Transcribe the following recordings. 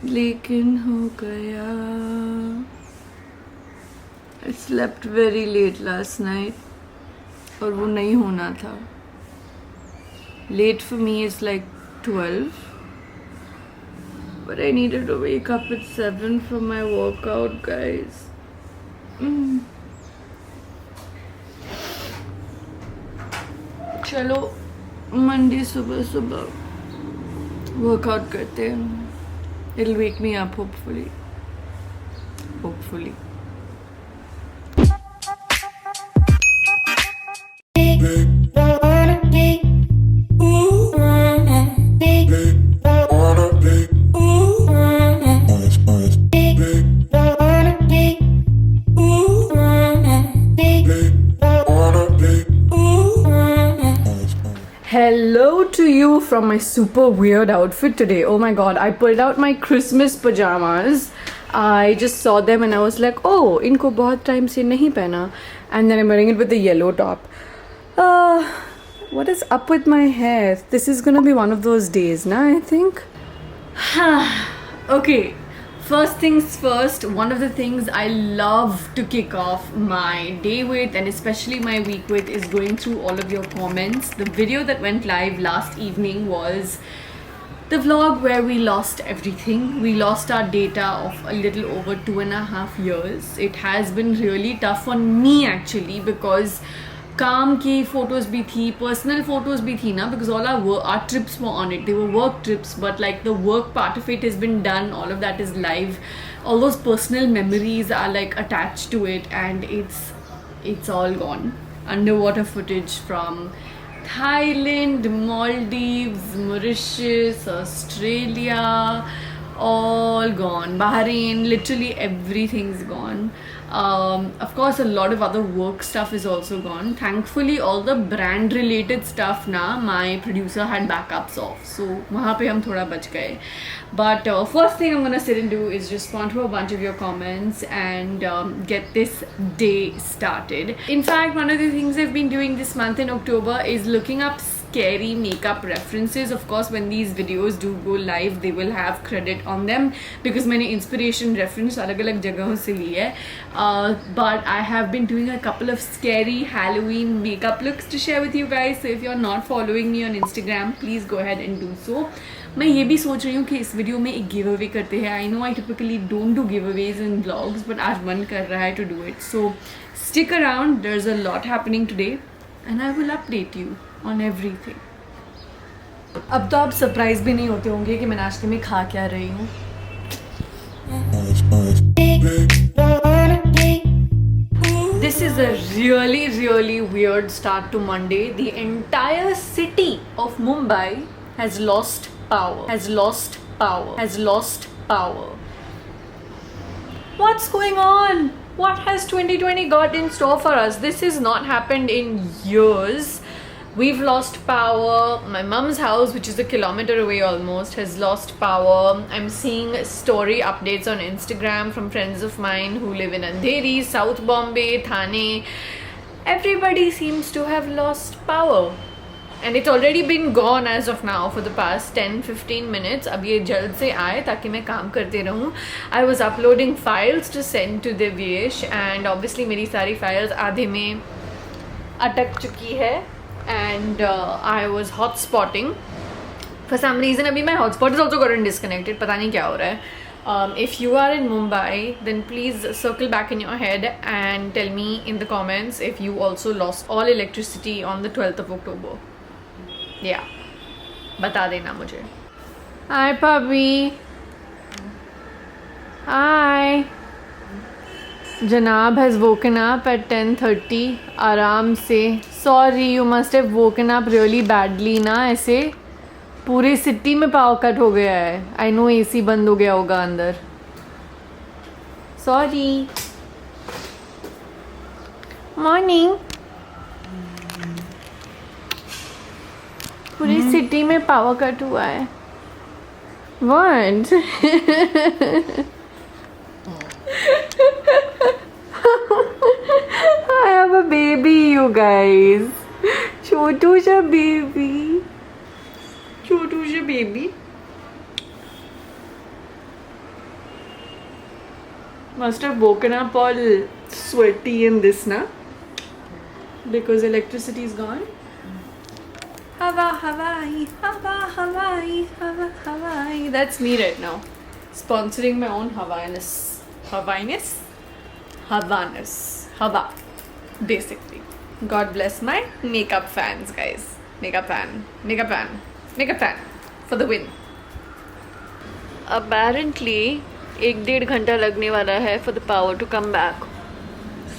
लेकिन हो गया. I slept very late last night और वो नहीं होना था. Late for me is like 12, but I needed to wake up at 7 for my workout, guys. चलो मंडे सुबह सुबह वर्कआउट करते हैं. It'll wake me up, hopefully. Hello to you from my super weird outfit today. Oh my god, I pulled out my Christmas pajamas. I just saw them and I was like, oh, इनको बहुत time से नहीं पहना. And then I'm wearing it with the yellow top. What is up with my hair? This is gonna be one of those days, na, I think. Okay. First things first, one of the things I love to kick off my day with, and especially my week with, is going through all of your comments. The video that went live last evening was the vlog where we lost everything. We lost our data of a little over 2.5 years. It has been really tough on me actually, because काम की photos भी थी, personal photos भी थी ना, because all our trips were on it. They were work trips, but like the work part of it has been done. All of that is live. All those personal memories are like attached to it, and it's all gone. Underwater footage from Thailand, Maldives, Mauritius, Australia, all gone. Bahrain, literally everything's gone. Of course, a lot of other work stuff is also gone. Thankfully, all the brand related stuff na my producer had backups of, so wahan pe hum thoda bach gaye. But first thing I'm gonna sit and do is respond to a bunch of your comments and get this day started. In fact, one of the things I've been doing this month in October is looking up scary makeup references. Of course, when these videos do go live, they will have credit on them because मैंने inspiration reference अलग-अलग जगहों से ली है. But I have been doing a couple of scary Halloween makeup looks to share with you guys. So if you're not following me on Instagram, please go ahead and do so. मैं ये भी सोच रही हूँ कि इस video में एक गिव अवे करते हैं. I know I typically don't do giveaways in vlogs, but आज मन कर रहा है to do it. So stick around. There's a lot happening today, and I will update you on everything. अब तो आप सरप्राइज भी नहीं होते होंगे कि मैं नाश्ते में खा क्या रही हूँ. This is a really weird start to Monday. The entire city of Mumbai has lost power. What's going on? What has 2020 got in store for us? This has not happened in years. We've lost power. My mum's house, which is a kilometer away almost, has lost power. I'm seeing story updates on Instagram from friends of mine who live in Andheri, South Bombay, Thane. Everybody seems to have lost power. And it's already been gone as of now for the past 10-15 minutes. अब ये जल्द से आए ताकि मैं काम करते रहूँ. I was uploading files to send to Divyesh, and obviously मेरी सारी files आधे में अटक चुकी है. And I was hotspotting. For some reason, अभी my hotspot is also gotten disconnected. पता नहीं क्या हो रहा है. If you are in Mumbai, then please circle back in your head and tell me in the comments if you also lost all electricity on the 12th of October. Yeah, बता देना मुझे. Hi puppy. Hi. Janab has woken up at 10:30 आराम से. Sorry, you must have woken up really badly ना. ऐसे पूरे city में power cut हो गया है. I know AC बंद हो गया होगा अंदर. Sorry. Morning. पूरी सिटी में पावर कट हुआ है. What? I have a baby, you guys. छोटू सा baby. Must have woken up all sweaty in this, na? Because electricity is gone. Hava, Hawaii, Hava, Hawaii, Hava, Hawaii. That's me right now. Sponsoring my own Hawaiiness. Hawaiiness? Havanas. Hava. Basically. God bless my makeup fans, guys. Makeup fan. Makeup fan. Makeup fan. For the win. Apparently, 1-1.5 घंटा लगने वाला है for the power to come back.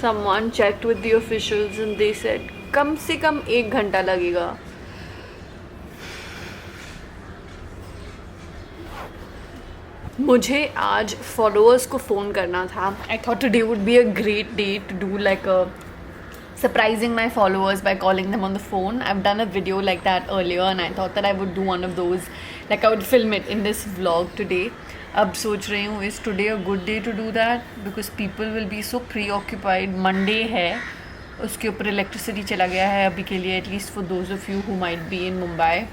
Someone checked with the officials and they said कम से कम 1 घंटा लगेगा. मुझे आज followers को फ़ोन करना था. I thought today would be a great day to do like a surprising my followers by calling them on the phone. I've done a video like that earlier and I thought that I would do one of those, like I would film it in this vlog today. अब सोच रही हूँ is today a good day to do that because people will be so preoccupied. Monday है, उसके ऊपर electricity चला गया है अभी के लिए, at least for those of you who might be in Mumbai.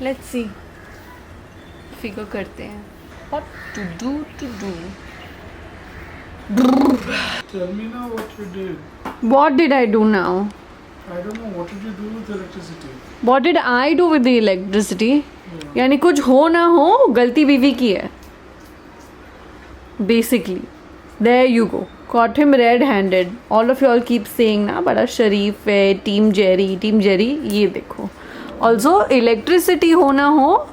Let's see. Figure करते हैं what to do. Tell me now what you did. What did I do now? I don't know. What did you do with electricity? What did I do with the electricity? यानी कुछ हो ना हो गलती बीवी की है. Basically, there you go. Caught him red-handed. All of you all keep saying ना बड़ा शरीफ है, Team Jerry. ये देखो. Also, electricity हो ना हो,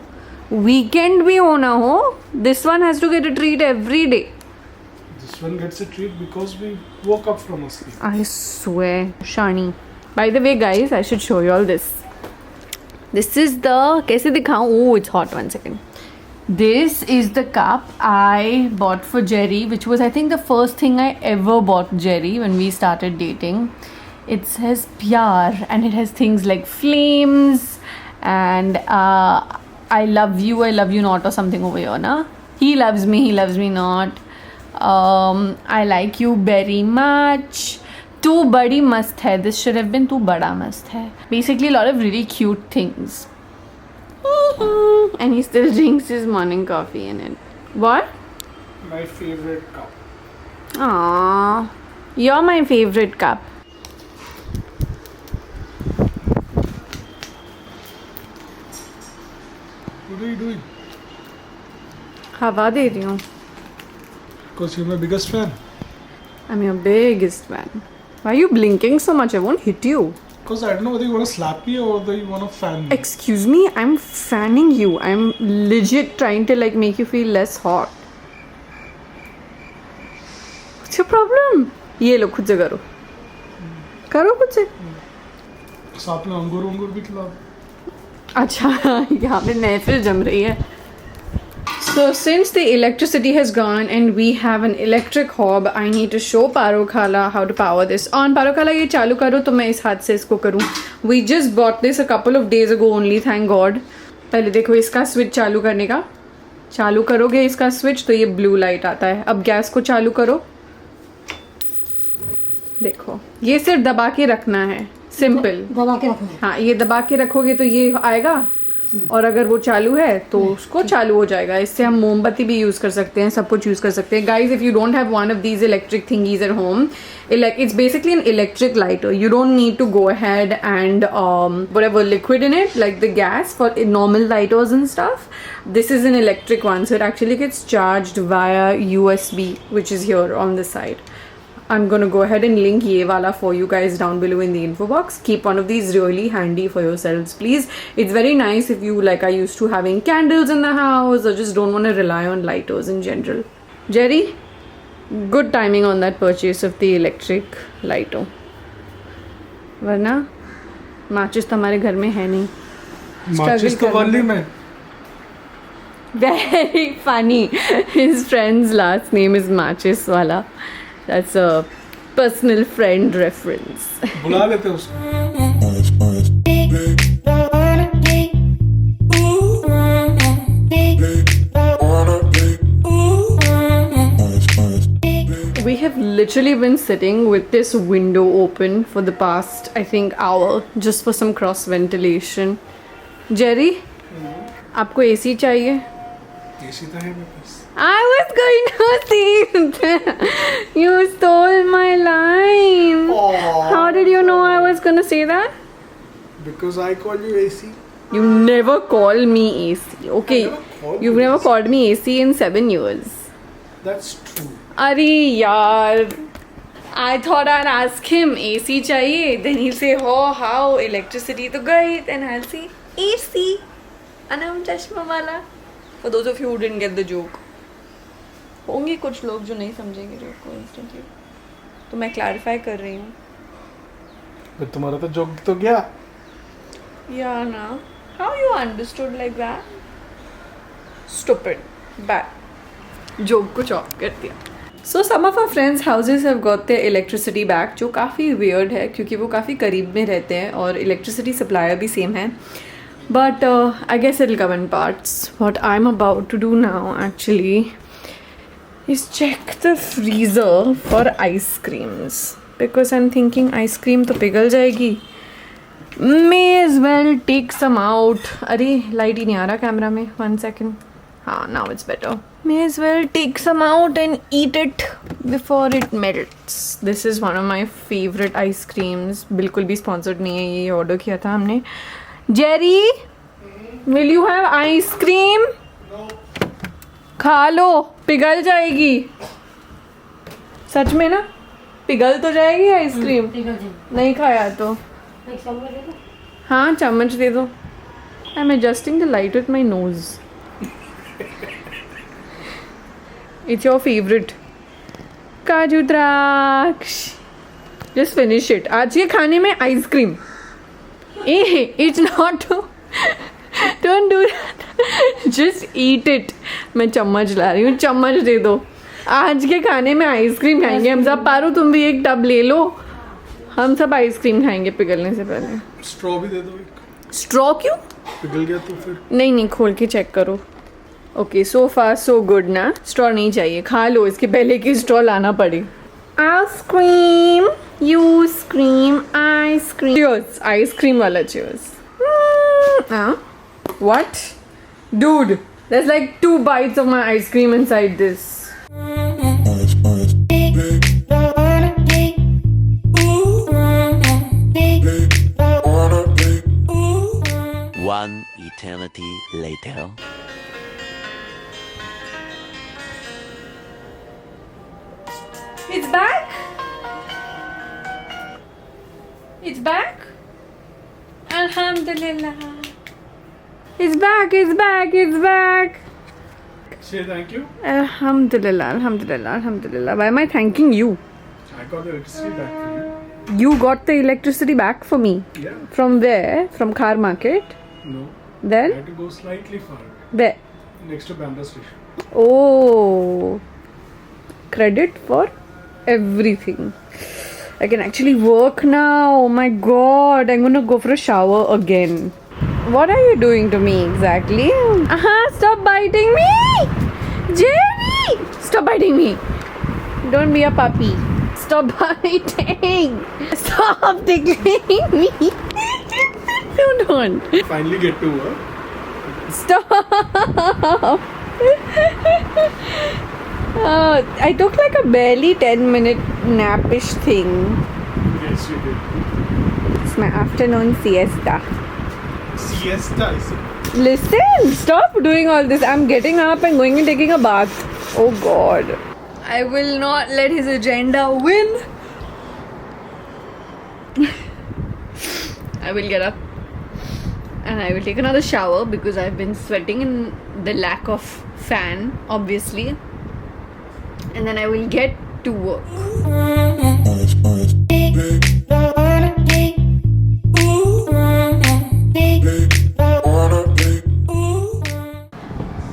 weekend भी हो ना हो, this one has to get a treat every day. This one gets a treat because we woke up from a sleep. I swear, Shani. By the way, guys, I should show you all this. This is the कैसे दिखाऊं? Oh, it's hot. 1 second. This is the cup I bought for Jerry, which was I think the first thing I ever bought Jerry when we started dating. It says Pyar and it has things like flames and I love you not or something over here, na? He loves me not. I like you very much. तू बड़ी मस्त है. This should have been तू बड़ा मस्त है. Basically, a lot of really cute things. And he still drinks his morning coffee in it. What? My favorite cup. Aww, you're my favorite cup. What are you doing? हवा दे रही हूँ. Because you're my biggest fan. I'm your biggest fan. Why are you blinking so much? I won't hit you. Because I don't know whether you want to slap me or whether you want to fan me. Excuse me, I'm fanning you. I'm legit trying to like make you feel less hot. What's your problem? ये लो खुद से करो. करो खुद से. साथ में अंगूर भी खिलाओ. अच्छा यहाँ पे महफिल जम रही है. So since the electricity has gone and we have an electric hob, I need to show Paro Khala how to power this on. Paro Khala ये चालू करो तो मैं इस हाथ से इसको करूँ. We just bought this a couple of days ago only, thank God. पहले देखो इसका स्विच चालू करने का. चालू करोगे इसका स्विच तो ये ब्लू लाइट आता है. अब गैस को चालू करो. देखो ये सिर्फ दबा के रखना है. सिंपल दबा के रखना है. हाँ ये दबा के रखोगे तो ये आएगा और अगर वो चालू है तो उसको चालू हो जाएगा. इससे हम मोमबत्ती भी यूज़ कर सकते हैं, सब कुछ यूज़ कर सकते हैं. Guys if you don't have one of these electric thingies at home, it's basically an electric lighter. You don't need to go ahead and whatever liquid in it like the gas for normal lighters and stuff. This is an electric one, so it actually gets charged via USB, which is here on the side. I'm gonna go ahead and link ye wala for you guys down below in the info box. Keep one of these really handy for yourselves, please. It's very nice if you like are used to having candles in the house or just don't want to rely on lighters in general. Jerry, good timing on that purchase of the electric lighter. वरना matches तो हमारे घर में है नहीं. Matches तो वाली में. Very funny. His friend's last name is Matches wala. That's a personal friend reference. बुला लेते हैं उसको. We have literally been sitting with this window open for the past, I think, hour just for some cross ventilation. Jerry, आपको AC चाहिए? AC तो है मेरे पास. I was going to say you stole my line. How did you know I was gonna say that? Because I call you AC. You never call me AC. Okay, I never called you've you never AC. called me AC in 7 years. That's true. Arey yaar. I thought I'd ask him AC चाहिए. Then he'll say, oh, how electricity तो गई. Then I'll say AC. And I'm चश्मा वाला. For those of you who didn't get the joke. होंगे कुछ लोग जो नहीं समझेंगे joke को instantly. तो मैं clarify कर रही हूँ. But तुम्हारा तो जोक तो गया. Yeah, na. How you understood like that? Stupid. Bad. Joke को chop कर दिया. So some of our friends' houses have got their electricity back, जो काफ़ी weird है क्योंकि वो काफ़ी करीब में रहते हैं और electricity supplier भी same है. But I guess it'll come in parts. What I'm about to do now actually is check the freezer for ice creams because I'm thinking ice cream तो पिघल जाएगी. May as well take some out. अरे light ही नहीं आ रहा camera में. 1 second. हाँ, now it's better. May as well take some out and eat it before it melts. This is one of my favorite ice creams. बिल्कुल भी sponsored नहीं है, ये order किया था हमने. Jerry, will you have ice cream? No. खा लो, पिघल जाएगी. सच में ना? पिघल तो जाएगी आइसक्रीम. नहीं खाया तो. हाँ, चम्मच दे दो. I'm adjusting the light with my nose. It's your favorite. काजू द्राक्ष. Just finish it. आज ये खाने में ice cream. It's not to. Don't do that. Just eat it. मैं चम्मच ला रही हूँ. चम्मच दे दो. आज के खाने में आइसक्रीम खाएंगे हम सब. पारू तुम भी एक टब ले लो. हम सब आइसक्रीम खाएंगे पिघलने से पहले. स्ट्रॉ भी दे दो एक. स्ट्रॉ क्यों? पिघल गया तो फिर. नहीं खोल के चेक करो. ओके, सो फार सो गुड ना. स्ट्रॉ नहीं चाहिए. खा लो इसके पहले कि स्ट्रॉ लाना पड़े. Ice cream. You scream ice cream. Cheers. Ice cream वाला cheers. What? Dude, there's like 2 bites of my ice cream inside this. One eternity later. It's back. It's back. Alhamdulillah. It's back. It's back. It's back. Say thank you. Alhamdulillah. Alhamdulillah. Alhamdulillah. Why am I thanking you? I got the electricity back for you. You got the electricity back for me. Yeah. From where? From Car Market? No. I Then? had to go slightly far away. Where? Next to Bamboo Station. Oh. Credit for everything. I can actually work now. Oh my god. I'm gonna go for a shower again. What are you doing to me exactly? Stop biting me! Jerry! Stop biting me! Don't be a puppy. Stop biting! Stop tickling me! Don't. Finally get to work. Stop! I took like a barely 10-minute napish thing. Yes, you did. It's my afternoon siesta. Siesta, I said. Listen, stop doing all this. I'm getting up and going and taking a bath. Oh god. I will not let his agenda win. I will get up and I will take another shower because I've been sweating in the lack of fan, obviously. And then I will get to work.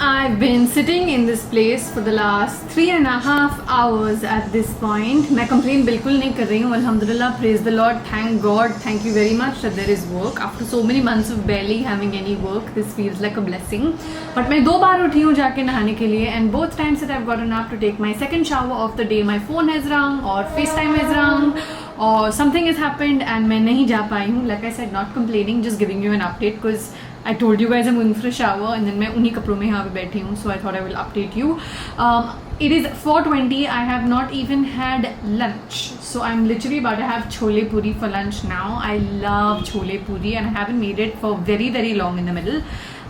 I've been sitting in this place for the last 3.5 hours at this point. मैं complain बिल्कुल नहीं कर रही हूँ. Alhamdulillah, praise the Lord, thank God, thank you very much that there is work. After so many months of barely having any work, this feels like a blessing. But मैं 2 बार उठी हूँ जाके नहाने के लिए, and both times that I've gotten up to take my second shower of the day, my phone has rung or FaceTime has rung or something has happened and मैं नहीं जा पाई हूँ. Like I said, not complaining, just giving you an update because I told you guys I'm going for a shower and then मैं उन्हीं कपड़ों में यहाँ पे बैठी हूँ, so I thought I will update you. It is 4:20. I have not even had lunch, so I'm literally about to have chole puri for lunch now. I love chole puri and I haven't made it for very long in the middle.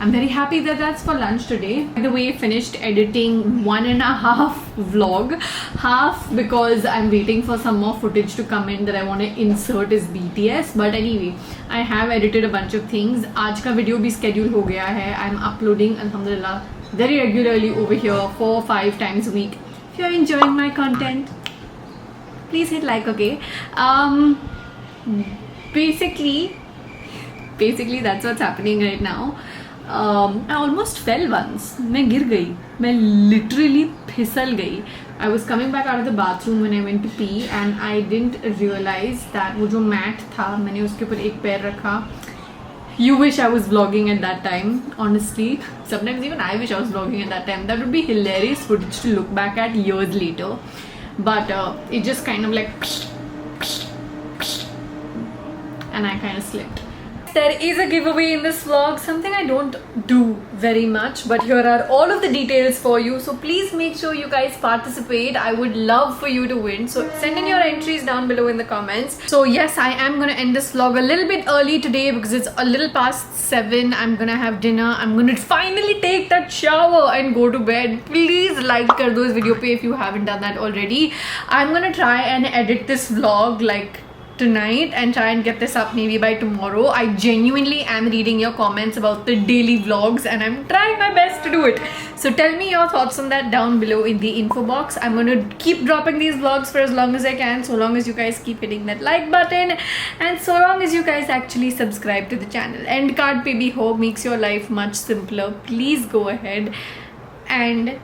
I'm very happy that that's for lunch today. By the way, finished editing 1.5 vlog, half because I'm waiting for some more footage to come in that I want to insert as BTS. But anyway, I have edited a bunch of things. आज का video भी schedule हो गया है. I'm uploading alhamdulillah very regularly over here 4-5 times a week. If you're enjoying my content, please hit like, okay? Basically that's what's happening right now. I almost fell once. मैं गिर गई. मैं literally फिसल गई. I was coming back out of the bathroom when I went to pee and I didn't realize that वो जो mat था मैंने उसके ऊपर एक पैर रखा. You wish I was vlogging at that time, honestly. Sometimes even I wish I was vlogging at that time. That would be hilarious footage to look back at years later. But it just kind of like and I kind of slipped. There is a giveaway in this vlog, something I don't do very much, but here are all of the details for you, so please make sure you guys participate. I would love for you to win, so send in your entries down below in the comments. So yes, I am gonna end this vlog a little bit early today because it's a little past 7. I'm gonna have dinner, I'm gonna finally take that shower and go to bed. Please like kar do is video pe if you haven't done that already. I'm gonna try and edit this vlog like tonight and try and get this up maybe by tomorrow. I genuinely am reading your comments about the daily vlogs and I'm trying my best to do it. So tell me your thoughts on that down below in the info box. I'm going to keep dropping these vlogs for as long as I can, so long as you guys keep hitting that like button and so long as you guys actually subscribe to the channel. End card pe bhi ho makes your life much simpler. Please go ahead and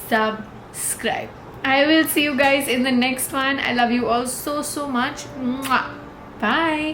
subscribe. I will see you guys in the next one. I love you all so much. Mwah. Bye.